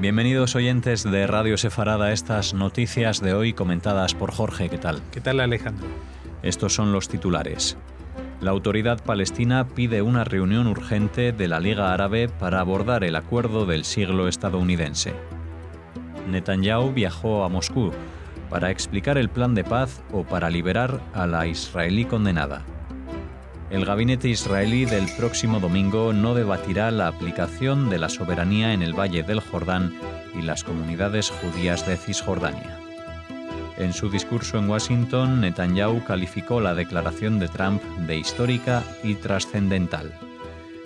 Bienvenidos oyentes de Radio Sefarad a estas noticias de hoy comentadas por Jorge. ¿Qué tal? ¿Qué tal, Alejandro? Estos son los titulares. La autoridad palestina pide una reunión urgente de la Liga Árabe para abordar el acuerdo del siglo estadounidense. Netanyahu viajó a Moscú para explicar el plan de paz o para liberar a la israelí condenada. El gabinete israelí del próximo domingo no debatirá la aplicación de la soberanía en el Valle del Jordán y las comunidades judías de Cisjordania. En su discurso en Washington, Netanyahu calificó la declaración de Trump de histórica y trascendental.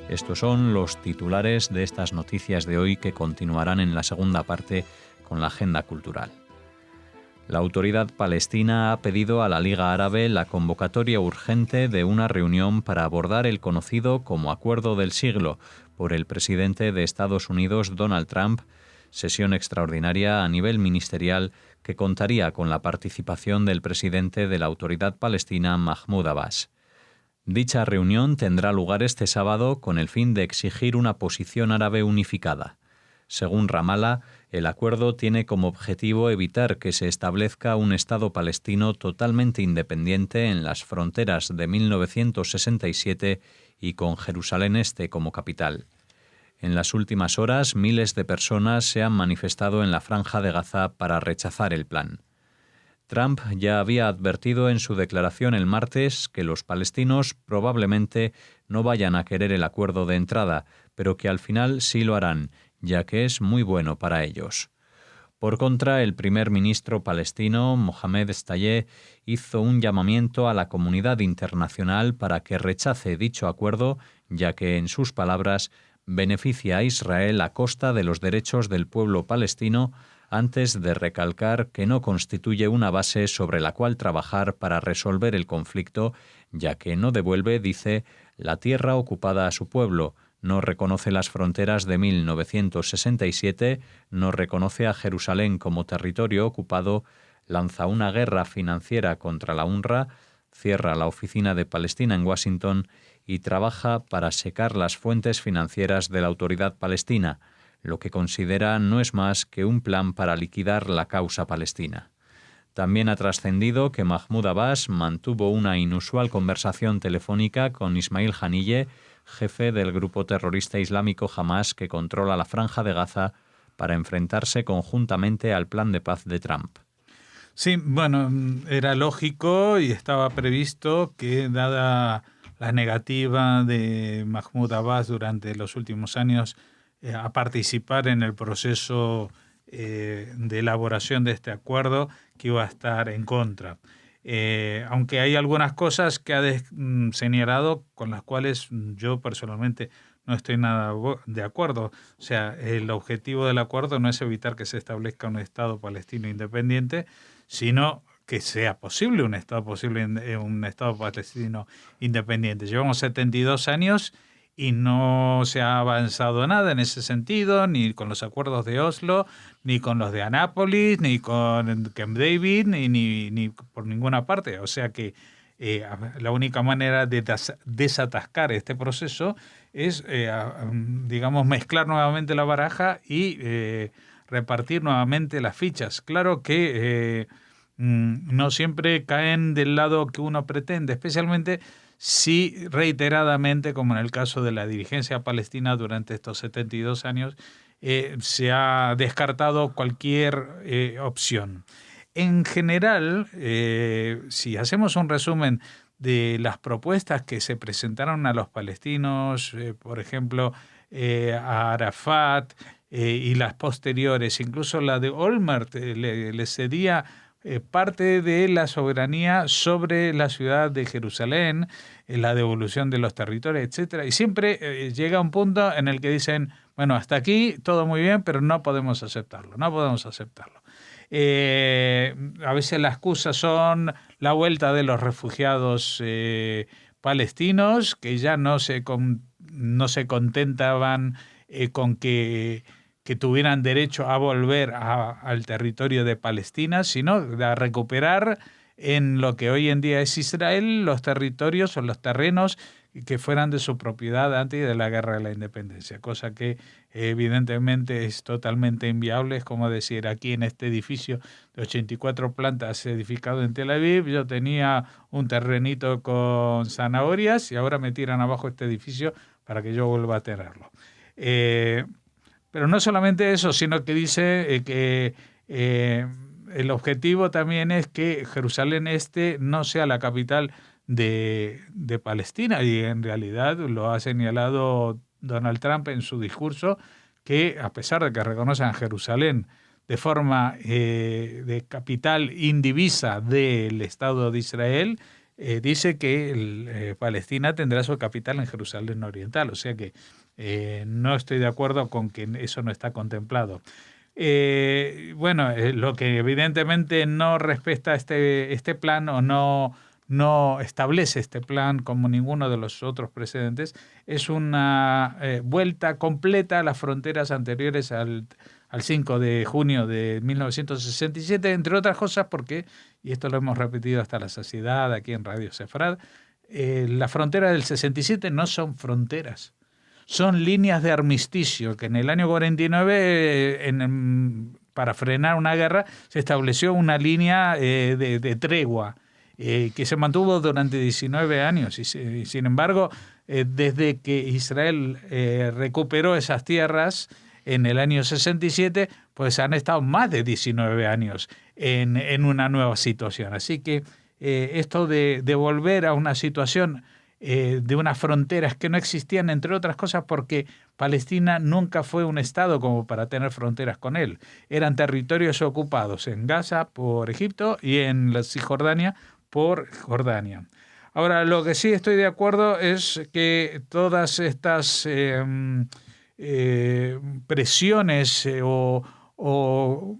Estos son los titulares de estas noticias de hoy que continuarán en la segunda parte con la agenda cultural. La autoridad palestina ha pedido a la Liga Árabe la convocatoria urgente de una reunión para abordar el conocido como Acuerdo del Siglo por el presidente de Estados Unidos, Donald Trump, sesión extraordinaria a nivel ministerial que contaría con la participación del presidente de la autoridad palestina, Mahmoud Abbas. Dicha reunión tendrá lugar este sábado con el fin de exigir una posición árabe unificada. Según Ramallah, el acuerdo tiene como objetivo evitar que se establezca un Estado palestino totalmente independiente en las fronteras de 1967 y con Jerusalén Este como capital. En las últimas horas, miles de personas se han manifestado en la Franja de Gaza para rechazar el plan. Trump ya había advertido en su declaración el martes que los palestinos probablemente no vayan a querer el acuerdo de entrada, pero que al final sí lo harán, ya que es muy bueno para ellos. Por contra, el primer ministro palestino, Mohamed Shtayyeh, hizo un llamamiento a la comunidad internacional para que rechace dicho acuerdo, ya que, en sus palabras, beneficia a Israel a costa de los derechos del pueblo palestino, antes de recalcar que no constituye una base sobre la cual trabajar para resolver el conflicto, ya que no devuelve, dice, la tierra ocupada a su pueblo, no reconoce las fronteras de 1967, no reconoce a Jerusalén como territorio ocupado, lanza una guerra financiera contra la UNRWA, cierra la oficina de Palestina en Washington y trabaja para secar las fuentes financieras de la autoridad palestina, lo que considera no es más que un plan para liquidar la causa palestina. También ha trascendido que Mahmoud Abbas mantuvo una inusual conversación telefónica con Ismail Haniyeh, jefe del grupo terrorista islámico Hamás que controla la Franja de Gaza, para enfrentarse conjuntamente al plan de paz de Trump. Sí, bueno, era lógico y estaba previsto que, dada la negativa de Mahmoud Abbas durante los últimos años a participar en el proceso de elaboración de este acuerdo, que iba a estar en contra. Aunque hay algunas cosas que ha señalado con las cuales yo personalmente no estoy nada de acuerdo. O sea, el objetivo del acuerdo no es evitar que se establezca un Estado palestino independiente, sino que sea posible un Estado palestino independiente. Llevamos 72 años y no se ha avanzado nada en ese sentido, ni con los acuerdos de Oslo, ni con los de Anápolis, ni con Camp David, ni por ninguna parte. O sea que la única manera de desatascar este proceso es, digamos, mezclar nuevamente la baraja y repartir nuevamente las fichas. Claro que no siempre caen del lado que uno pretende, especialmente si reiteradamente, como en el caso de la dirigencia palestina durante estos 72 años, se ha descartado cualquier opción. En general, si hacemos un resumen de las propuestas que se presentaron a los palestinos, por ejemplo, a Arafat y las posteriores, incluso la de Olmert le cedía parte de la soberanía sobre la ciudad de Jerusalén, la devolución de los territorios, etcétera. Y siempre llega un punto en el que dicen, bueno, hasta aquí todo muy bien, pero no podemos aceptarlo. A veces las excusas son la vuelta de los refugiados palestinos, que ya no se contentaban con que tuvieran derecho a volver al territorio de Palestina, sino a recuperar en lo que hoy en día es Israel los territorios o los terrenos que fueran de su propiedad antes de la Guerra de la Independencia, cosa que evidentemente es totalmente inviable. Es como decir, aquí en este edificio de 84 plantas edificado en Tel Aviv, yo tenía un terrenito con zanahorias y ahora me tiran abajo este edificio para que yo vuelva a tenerlo. Pero no solamente eso, sino que dice que el objetivo también es que Jerusalén Este no sea la capital de Palestina, y en realidad lo ha señalado Donald Trump en su discurso, que a pesar de que reconocen a Jerusalén de forma de capital indivisa del Estado de Israel, dice que Palestina tendrá su capital en Jerusalén Oriental, o sea que no estoy de acuerdo con que eso no está contemplado. Lo que evidentemente no respeta este plan, o no establece este plan como ninguno de los otros precedentes, es una vuelta completa a las fronteras anteriores al 5 de junio de 1967, entre otras cosas porque, y esto lo hemos repetido hasta la saciedad aquí en Radio Sefrad, las fronteras del 67 no son fronteras, son líneas de armisticio, que en el año 49, para frenar una guerra, se estableció una línea de tregua, que se mantuvo durante 19 años. Y sin embargo, desde que Israel recuperó esas tierras en el año 67, pues han estado más de 19 años en una nueva situación. Así que esto de volver a una situación de unas fronteras que no existían, entre otras cosas porque Palestina nunca fue un estado como para tener fronteras con él. Eran territorios ocupados en Gaza por Egipto y en la Cisjordania por Jordania. Ahora, lo que sí estoy de acuerdo es que todas estas presiones o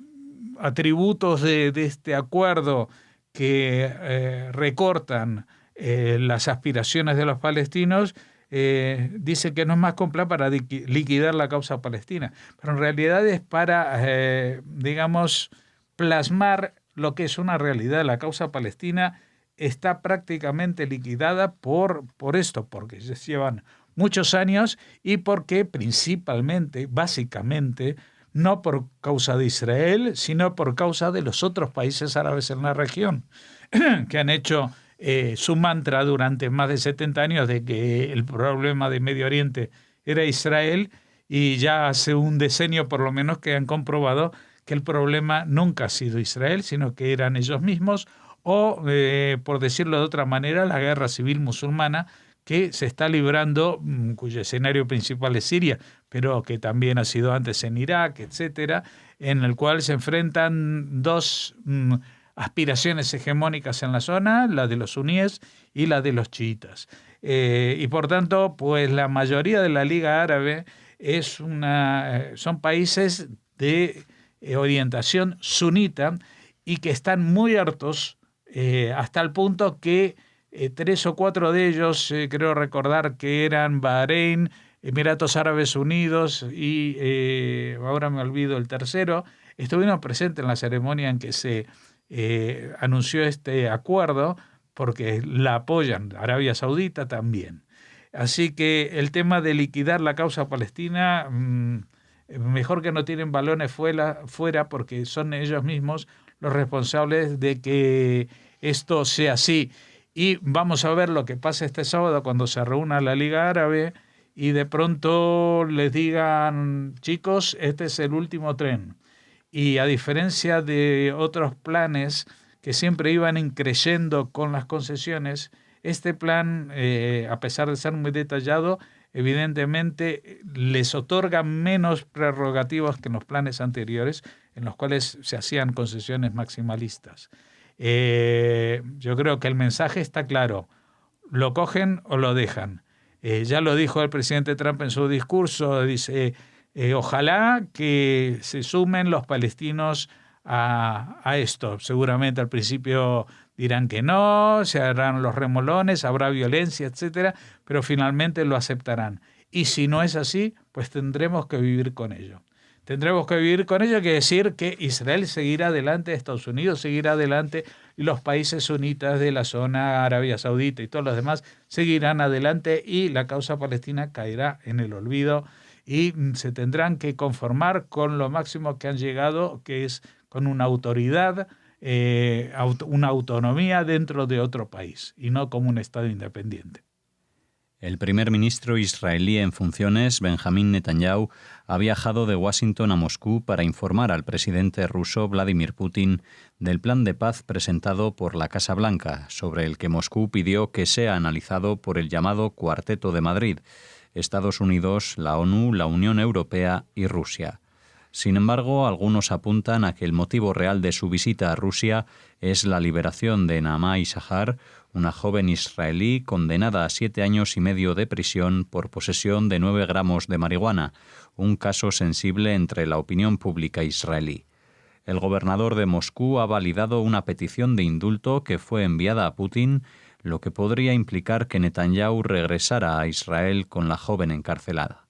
atributos de este acuerdo que recortan las aspiraciones de los palestinos, dice que no es más que un plan para liquidar la causa palestina, pero en realidad es para, plasmar lo que es una realidad. La causa palestina está prácticamente liquidada por esto, porque se llevan muchos años y porque principalmente, básicamente, no por causa de Israel, sino por causa de los otros países árabes en la región, que han hecho su mantra durante más de 70 años de que el problema de Medio Oriente era Israel, y ya hace un decenio por lo menos que han comprobado que el problema nunca ha sido Israel, sino que eran ellos mismos, o, por decirlo de otra manera, la guerra civil musulmana que se está librando, cuyo escenario principal es Siria, pero que también ha sido antes en Irak, etcétera, en el cual se enfrentan dos aspiraciones hegemónicas en la zona, la de los suníes y la de los chiitas. Y por tanto, pues la mayoría de la Liga Árabe son países de orientación sunita y que están muy hartos, hasta el punto que 3 o 4 de ellos, creo recordar que eran Bahrein, Emiratos Árabes Unidos y ahora me olvido el tercero, estuvieron presentes en la ceremonia en que se anunció este acuerdo, porque la apoyan. Arabia Saudita también. Así que el tema de liquidar la causa palestina, mejor que no tiren balones fuera, porque son ellos mismos los responsables de que esto sea así. Y vamos a ver lo que pasa este sábado cuando se reúna la Liga Árabe y de pronto les digan, chicos, este es el último tren. Y a diferencia de otros planes que siempre iban increyendo con las concesiones, este plan, a pesar de ser muy detallado, evidentemente les otorga menos prerrogativas que en los planes anteriores, en los cuales se hacían concesiones maximalistas. Yo creo que el mensaje está claro: lo cogen o lo dejan. Ya lo dijo el presidente Trump en su discurso, dice... ojalá que se sumen los palestinos a esto. Seguramente al principio dirán que no, se harán los remolones, habrá violencia, etcétera, pero finalmente lo aceptarán. Y si no es así, pues tendremos que vivir con ello. tendremos que vivir con ello, que decir que Israel seguirá adelante, Estados Unidos seguirá adelante y los países sunitas de la zona, Arabia Saudita y todos los demás, seguirán adelante y la causa palestina caerá en el olvido y se tendrán que conformar con lo máximo que han llegado, que es con una autoridad, una autonomía dentro de otro país y no como un Estado independiente. El primer ministro israelí en funciones, Benjamín Netanyahu, ha viajado de Washington a Moscú para informar al presidente ruso Vladimir Putin del plan de paz presentado por la Casa Blanca, sobre el que Moscú pidió que sea analizado por el llamado Cuarteto de Madrid, Estados Unidos, la ONU, la Unión Europea y Rusia. Sin embargo, algunos apuntan a que el motivo real de su visita a Rusia es la liberación de Naamah Issachar, una joven israelí condenada a 7 años y medio de prisión por posesión de 9 gramos de marihuana, un caso sensible entre la opinión pública israelí. El gobernador de Moscú ha validado una petición de indulto que fue enviada a Putin, lo que podría implicar que Netanyahu regresara a Israel con la joven encarcelada.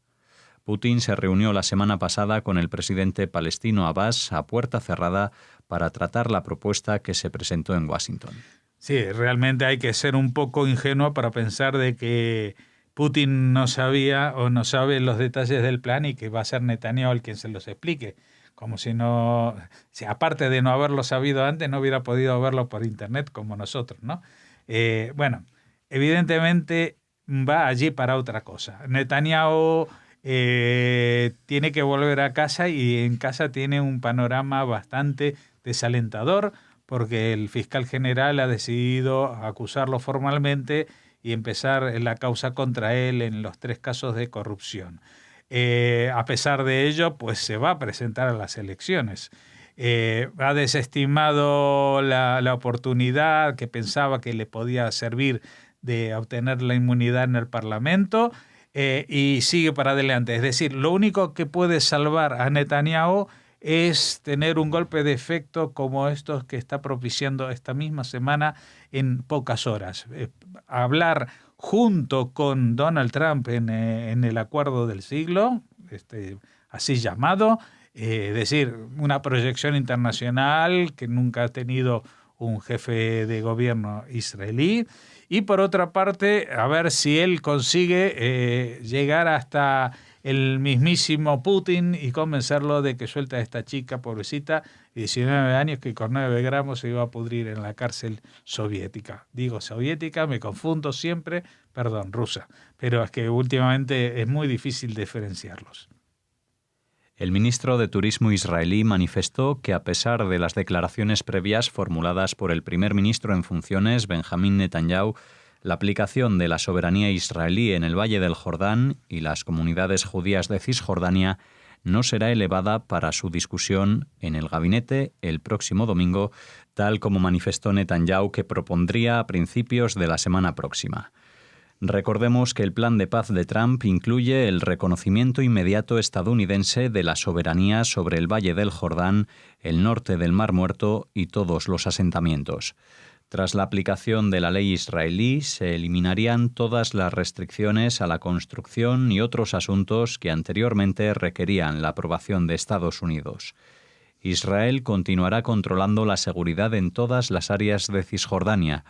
Putin se reunió la semana pasada con el presidente palestino Abbas a puerta cerrada para tratar la propuesta que se presentó en Washington. Sí, realmente hay que ser un poco ingenuo para pensar de que Putin no sabía o no sabe los detalles del plan y que va a ser Netanyahu el quien se los explique. Como si no, si aparte de no haberlo sabido antes, no hubiera podido verlo por internet como nosotros, ¿no? Bueno, evidentemente va allí para otra cosa. Netanyahu tiene que volver a casa y en casa tiene un panorama bastante desalentador porque el fiscal general ha decidido acusarlo formalmente y empezar la causa contra él en los 3 casos de corrupción. A pesar de ello, pues se va a presentar a las elecciones. Ha desestimado la oportunidad que pensaba que le podía servir de obtener la inmunidad en el Parlamento y sigue para adelante. Es decir, lo único que puede salvar a Netanyahu es tener un golpe de efecto como estos que está propiciando esta misma semana en pocas horas. Hablar junto con Donald Trump en el acuerdo del siglo, así llamado, es decir, una proyección internacional que nunca ha tenido un jefe de gobierno israelí, y por otra parte, a ver si él consigue llegar hasta el mismísimo Putin y convencerlo de que suelta a esta chica pobrecita, 19 años, que con 9 gramos se iba a pudrir en la cárcel soviética. Digo soviética, me confundo siempre, perdón, rusa, pero es que últimamente es muy difícil diferenciarlos. El ministro de Turismo israelí manifestó que, a pesar de las declaraciones previas formuladas por el primer ministro en funciones, Benjamín Netanyahu, la aplicación de la soberanía israelí en el Valle del Jordán y las comunidades judías de Cisjordania no será elevada para su discusión en el gabinete el próximo domingo, tal como manifestó Netanyahu que propondría a principios de la semana próxima. Recordemos que el plan de paz de Trump incluye el reconocimiento inmediato estadounidense de la soberanía sobre el Valle del Jordán, el norte del Mar Muerto y todos los asentamientos. Tras la aplicación de la ley israelí, se eliminarían todas las restricciones a la construcción y otros asuntos que anteriormente requerían la aprobación de Estados Unidos. Israel continuará controlando la seguridad en todas las áreas de Cisjordania.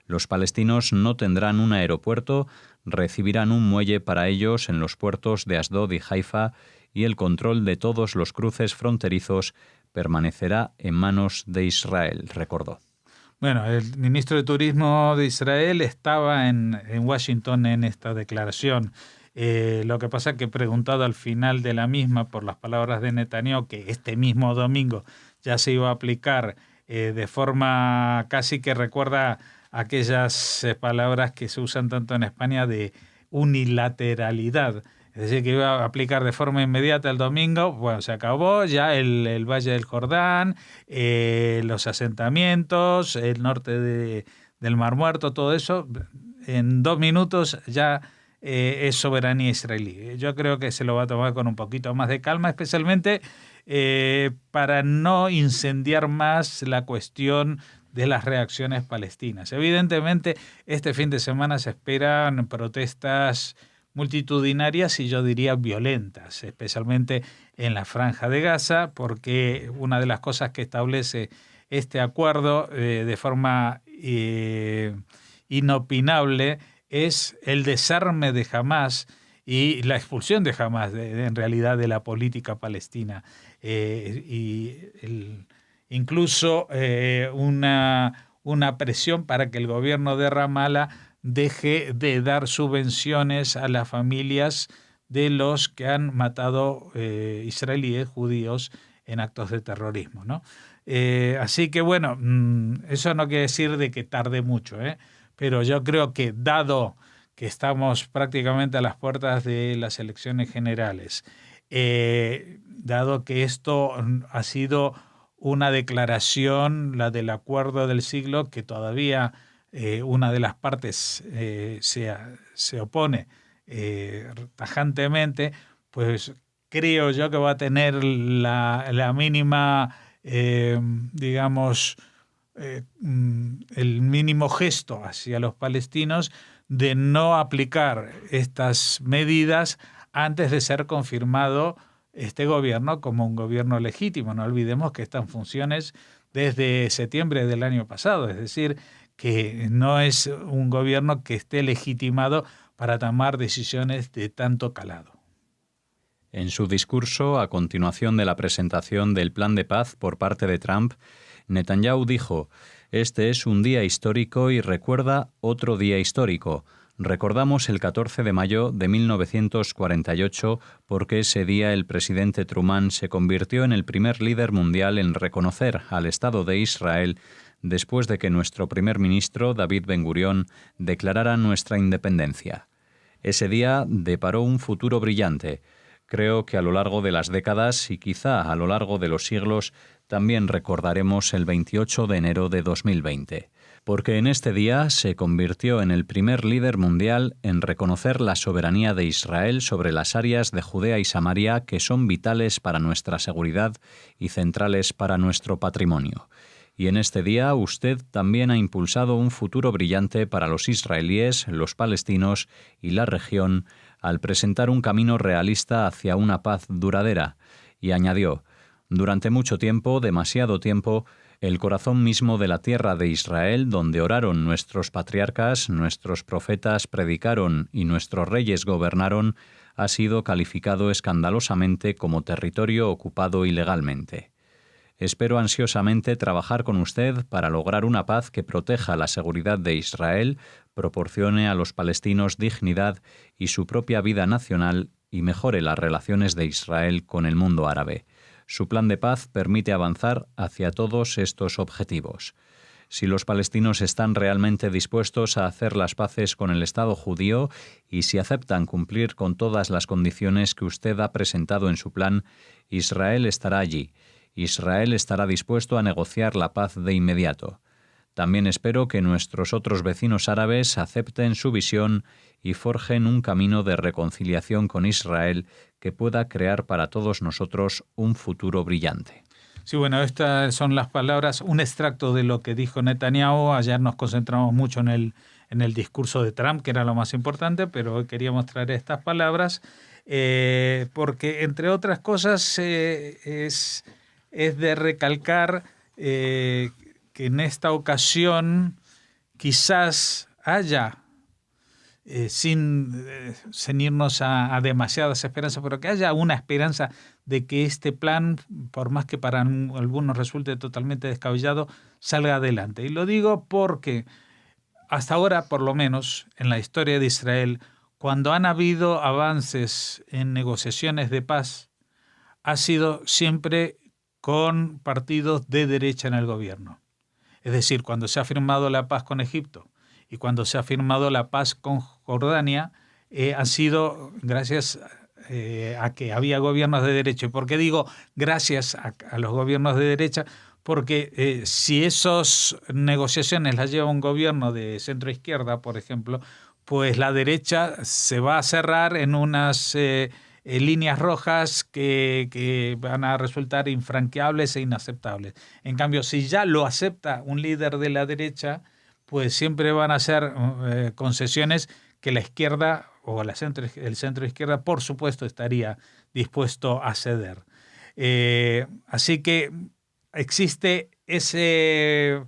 Los palestinos no tendrán un aeropuerto, recibirán un muelle para ellos en los puertos de Asdod y Haifa y el control de todos los cruces fronterizos permanecerá en manos de Israel, recordó. Bueno, el ministro de Turismo de Israel estaba en Washington en esta declaración. Lo que pasa es que preguntado al final de la misma por las palabras de Netanyahu, que este mismo domingo ya se iba a aplicar de forma casi que recuerda aquellas palabras que se usan tanto en España de unilateralidad. Es decir, que iba a aplicar de forma inmediata el domingo. Bueno, se acabó ya el Valle del Jordán, los asentamientos, el norte del Mar Muerto, todo eso. En 2 minutos ya es soberanía israelí. Yo creo que se lo va a tomar con un poquito más de calma, especialmente para no incendiar más la cuestión de las reacciones palestinas. Evidentemente, este fin de semana se esperan protestas multitudinarias y yo diría violentas, especialmente en la Franja de Gaza, porque una de las cosas que establece este acuerdo de forma inopinable es el desarme de Hamás y la expulsión de Hamás, en realidad, de la política palestina. Incluso una presión para que el gobierno de Ramallah deje de dar subvenciones a las familias de los que han matado israelíes judíos en actos de terrorismo, ¿no? Así que bueno, eso no quiere decir de que tarde mucho, pero yo creo que dado que estamos prácticamente a las puertas de las elecciones generales, dado que esto ha sido una declaración, la del acuerdo del siglo, que todavía una de las partes se opone tajantemente, pues creo yo que va a tener la mínima, digamos, el mínimo gesto hacia los palestinos de no aplicar estas medidas antes de ser confirmado este gobierno como un gobierno legítimo. No olvidemos que está en funciones desde septiembre del año pasado, es decir, que no es un gobierno que esté legitimado para tomar decisiones de tanto calado. En su discurso, a continuación de la presentación del plan de paz por parte de Trump, Netanyahu dijo: «Este es un día histórico y recuerda otro día histórico. Recordamos el 14 de mayo de 1948 porque ese día el presidente Truman se convirtió en el primer líder mundial en reconocer al Estado de Israel después de que nuestro primer ministro, David Ben-Gurión, declarara nuestra independencia. Ese día deparó un futuro brillante. Creo que a lo largo de las décadas y quizá a lo largo de los siglos también recordaremos el 28 de enero de 2020, porque en este día se convirtió en el primer líder mundial en reconocer la soberanía de Israel sobre las áreas de Judea y Samaria que son vitales para nuestra seguridad y centrales para nuestro patrimonio. Y en este día usted también ha impulsado un futuro brillante para los israelíes, los palestinos y la región al presentar un camino realista hacia una paz duradera». Y añadió: «Durante mucho tiempo, demasiado tiempo, el corazón mismo de la tierra de Israel, donde oraron nuestros patriarcas, nuestros profetas predicaron y nuestros reyes gobernaron, ha sido calificado escandalosamente como territorio ocupado ilegalmente. Espero ansiosamente trabajar con usted para lograr una paz que proteja la seguridad de Israel, proporcione a los palestinos dignidad y su propia vida nacional y mejore las relaciones de Israel con el mundo árabe. Su plan de paz permite avanzar hacia todos estos objetivos. Si los palestinos están realmente dispuestos a hacer las paces con el Estado judío y si aceptan cumplir con todas las condiciones que usted ha presentado en su plan, Israel estará allí. Israel estará dispuesto a negociar la paz de inmediato. También espero que nuestros otros vecinos árabes acepten su visión y forjen un camino de reconciliación con Israel que pueda crear para todos nosotros un futuro brillante». Sí, bueno, estas son las palabras, un extracto de lo que dijo Netanyahu. Ayer nos concentramos mucho en el discurso de Trump, que era lo más importante, pero hoy queríamos traer estas palabras porque, entre otras cosas, es de recalcar que en esta ocasión quizás haya, sin irnos a demasiadas esperanzas, pero que haya una esperanza de que este plan, por más que para algunos resulte totalmente descabellado, salga adelante. Y lo digo porque hasta ahora, por lo menos en la historia de Israel, cuando han habido avances en negociaciones de paz, ha sido siempre con partidos de derecha en el gobierno. Es decir, cuando se ha firmado la paz con Egipto y cuando se ha firmado la paz con Jordania, han sido gracias a que había gobiernos de derecha. ¿Y por qué digo gracias a los gobiernos de derecha? Porque si esas negociaciones las lleva un gobierno de centro-izquierda, por ejemplo, pues la derecha se va a cerrar en unas líneas rojas que van a resultar infranqueables e inaceptables. En cambio, si ya lo acepta un líder de la derecha, pues siempre van a ser concesiones que la izquierda o el centro izquierda, por supuesto, estaría dispuesto a ceder. Así que existe ese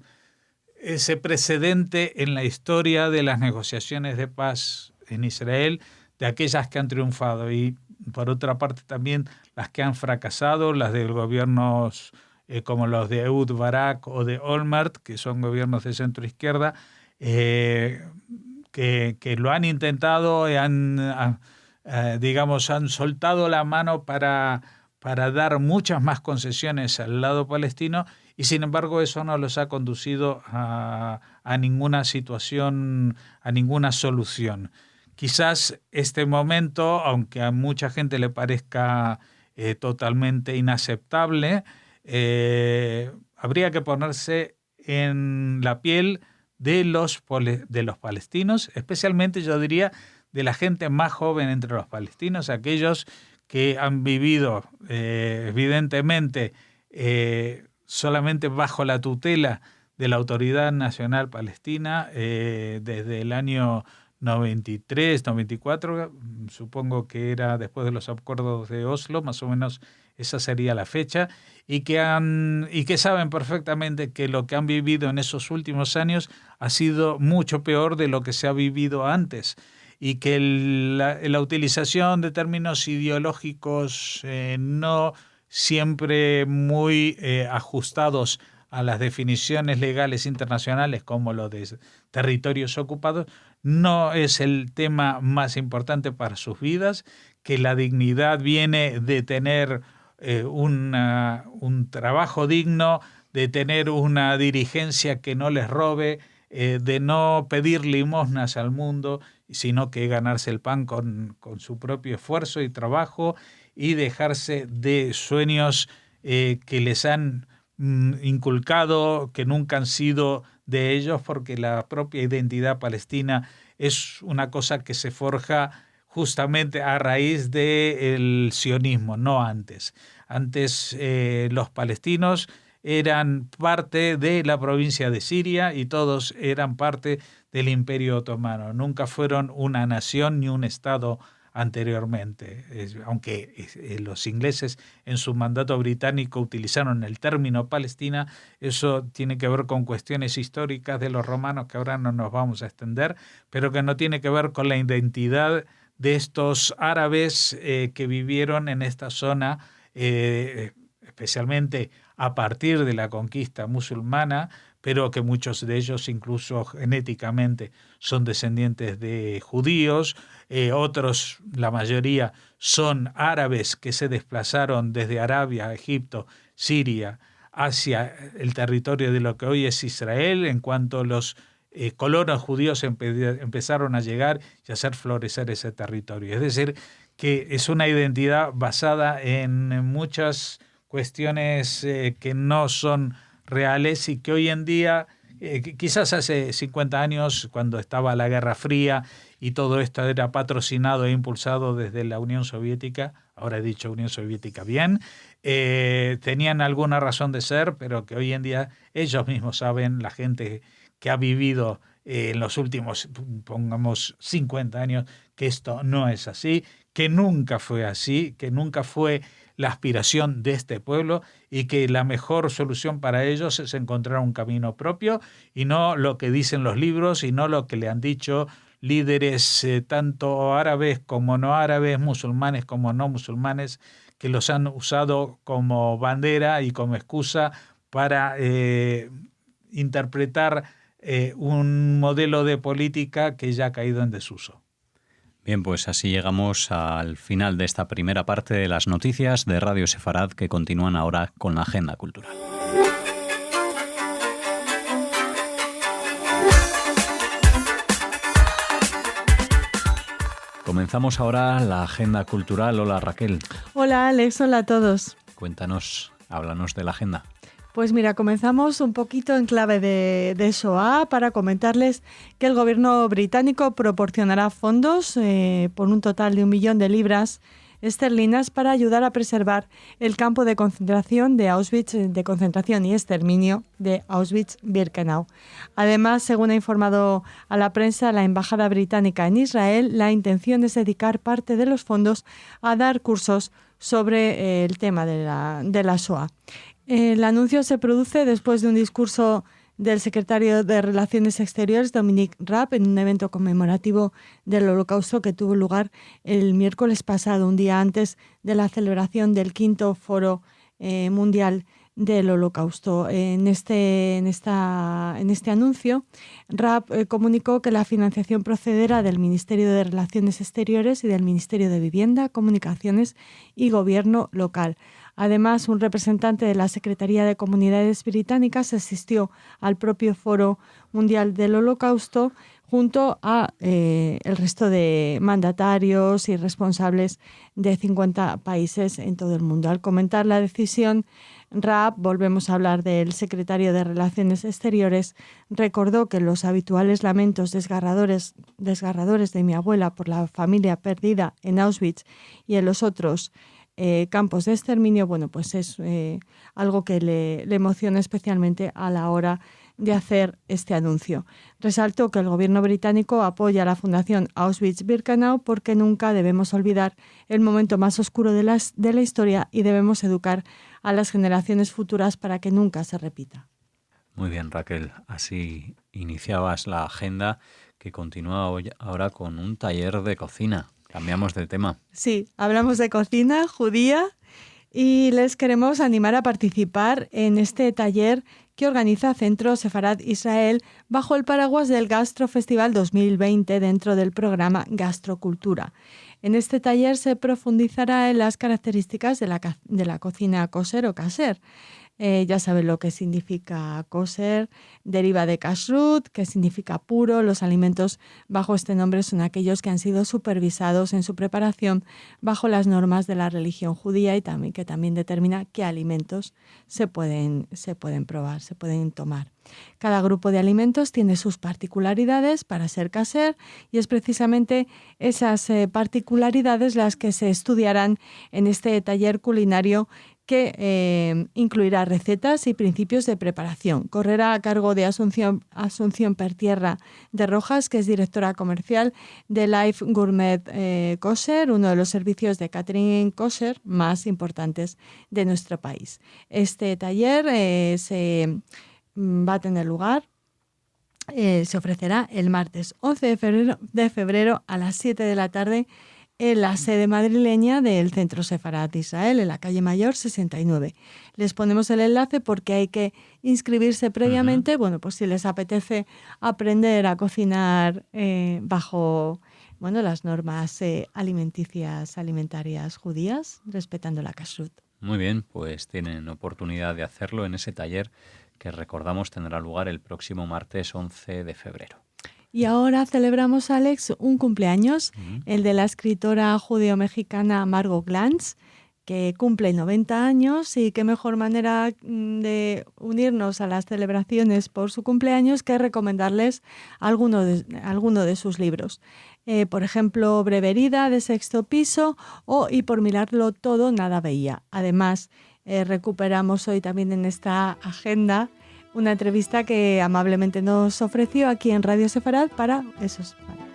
precedente en la historia de las negociaciones de paz en Israel, de aquellas que han triunfado, y por otra parte también las que han fracasado, las de gobiernos como los de Ehud Barak o de Olmert, que son gobiernos de centro izquierda, que lo han intentado y han soltado la mano para dar muchas más concesiones al lado palestino, y sin embargo eso no los ha conducido a ninguna situación, a ninguna solución. Quizás este momento, aunque a mucha gente le parezca totalmente inaceptable, habría que ponerse en la piel de los palestinos, especialmente yo diría de la gente más joven entre los palestinos, aquellos que han vivido evidentemente solamente bajo la tutela de la Autoridad Nacional Palestina desde el año 93, 94, supongo que era después de los acuerdos de Oslo, más o menos esa sería la fecha, y que saben perfectamente que lo que han vivido en esos últimos años ha sido mucho peor de lo que se ha vivido antes, y que la utilización de términos ideológicos no siempre muy ajustados a las definiciones legales internacionales, como lo de territorios ocupados, no es el tema más importante para sus vidas, que la dignidad viene de tener un trabajo digno, de tener una dirigencia que no les robe, de no pedir limosnas al mundo, sino que ganarse el pan con su propio esfuerzo y trabajo, y dejarse de sueños que les han inculcado, que nunca han sido de ellos, porque la propia identidad palestina es una cosa que se forja justamente a raíz del sionismo, no antes. Antes los palestinos eran parte de la provincia de Siria y todos eran parte del Imperio Otomano. Nunca fueron una nación ni un estado anteriormente, aunque los ingleses en su mandato británico utilizaron el término Palestina. Eso tiene que ver con cuestiones históricas de los romanos que ahora no nos vamos a extender, pero que no tiene que ver con la identidad de estos árabes que vivieron en esta zona, especialmente a partir de la conquista musulmana, pero que muchos de ellos incluso genéticamente son descendientes de judíos, otros, la mayoría, son árabes que se desplazaron desde Arabia, Egipto, Siria, hacia el territorio de lo que hoy es Israel, en cuanto los colonos judíos empezaron a llegar y a hacer florecer ese territorio. Es decir, que es una identidad basada en muchas cuestiones que no son reales y que hoy en día, quizás hace 50 años, cuando estaba la Guerra Fría y todo esto era patrocinado e impulsado desde la Unión Soviética, ahora he dicho Unión Soviética bien, tenían alguna razón de ser, pero que hoy en día ellos mismos saben, la gente que ha vivido en los últimos, pongamos, 50 años, que esto no es así, que nunca fue así, que nunca fue la aspiración de este pueblo, y que la mejor solución para ellos es encontrar un camino propio y no lo que dicen los libros y no lo que le han dicho líderes tanto árabes como no árabes, musulmanes como no musulmanes, que los han usado como bandera y como excusa para interpretar un modelo de política que ya ha caído en desuso. Bien, pues así llegamos al final de esta primera parte de las noticias de Radio Sefarad, que continúan ahora con la agenda cultural. Comenzamos ahora la agenda cultural. Hola, Raquel. Hola, Alex. Hola a todos. Cuéntanos, háblanos de la agenda. Pues mira, comenzamos un poquito en clave de SOA para comentarles que el gobierno británico proporcionará fondos por un total de 1 millón de libras esterlinas para ayudar a preservar el campo de concentración de Auschwitz, de concentración y exterminio de Auschwitz-Birkenau. Además, según ha informado a la prensa la Embajada Británica en Israel, la intención es dedicar parte de los fondos a dar cursos sobre el tema de la Shoah. El anuncio se produce después de un discurso del secretario de Relaciones Exteriores, Dominic Raab, en un evento conmemorativo del Holocausto que tuvo lugar el miércoles pasado, un día antes de la celebración del 5º Foro Mundial del Holocausto. En este anuncio, Raab comunicó que la financiación procederá del Ministerio de Relaciones Exteriores y del Ministerio de Vivienda, Comunicaciones y Gobierno local. Además, un representante de la Secretaría de Comunidades Británicas asistió al propio Foro Mundial del Holocausto junto a el resto de mandatarios y responsables de 50 países en todo el mundo. Al comentar la decisión, Raab, volvemos a hablar del secretario de Relaciones Exteriores, recordó que los habituales lamentos desgarradores de mi abuela por la familia perdida en Auschwitz y en los otros campos de exterminio, bueno, pues es algo que le emociona especialmente a la hora de hacer este anuncio. Resaltó que el gobierno británico apoya a la Fundación Auschwitz-Birkenau porque nunca debemos olvidar el momento más oscuro de la historia y debemos educar a las generaciones futuras para que nunca se repita. Muy bien, Raquel. Así iniciabas la agenda que continúa hoy ahora con un taller de cocina. Cambiamos de tema. Sí, hablamos de cocina judía y les queremos animar a participar en este taller que organiza Centro Sefarad Israel bajo el paraguas del Gastro Festival 2020 dentro del programa Gastrocultura. En este taller se profundizará en las características de la cocina kosher o kasher. Ya saben lo que significa kosher, deriva de kashrut, que significa puro. Los alimentos bajo este nombre son aquellos que han sido supervisados en su preparación bajo las normas de la religión judía y que también determina qué alimentos se pueden probar, se pueden tomar. Cada grupo de alimentos tiene sus particularidades para ser kasher y es precisamente esas particularidades las que se estudiarán en este taller culinario que incluirá recetas y principios de preparación. Correrá a cargo de Asunción Pertierra de Rojas, que es directora comercial de Life Gourmet Kosher, uno de los servicios de catering kosher más importantes de nuestro país. Este taller se va a tener lugar, se ofrecerá el martes 11 de febrero a las 7 de la tarde en la sede madrileña del Centro Sefarad Israel, en la calle Mayor 69. Les ponemos el enlace porque hay que inscribirse previamente, bueno, pues si les apetece aprender a cocinar bajo las normas alimentarias judías, respetando la kashrut. Muy bien, pues tienen oportunidad de hacerlo en ese taller que recordamos tendrá lugar el próximo martes 11 de febrero. Y ahora celebramos, Alex, un cumpleaños, el de la escritora judeo-mexicana Margot Glantz, que cumple 90 años y qué mejor manera de unirnos a las celebraciones por su cumpleaños que recomendarles alguno de sus libros. Por ejemplo, Breve herida, de Sexto Piso, o Y por mirarlo todo, nada veía. Además, recuperamos hoy también en esta agenda una entrevista que amablemente nos ofreció aquí en Radio Sefarad para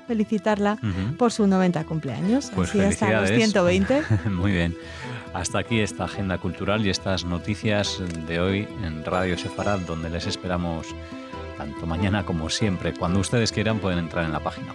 felicitarla por su 90 cumpleaños. Pues así hasta los 120. Muy bien. Hasta aquí esta agenda cultural y estas noticias de hoy en Radio Sefarad, donde les esperamos tanto mañana como siempre. Cuando ustedes quieran pueden entrar en la página.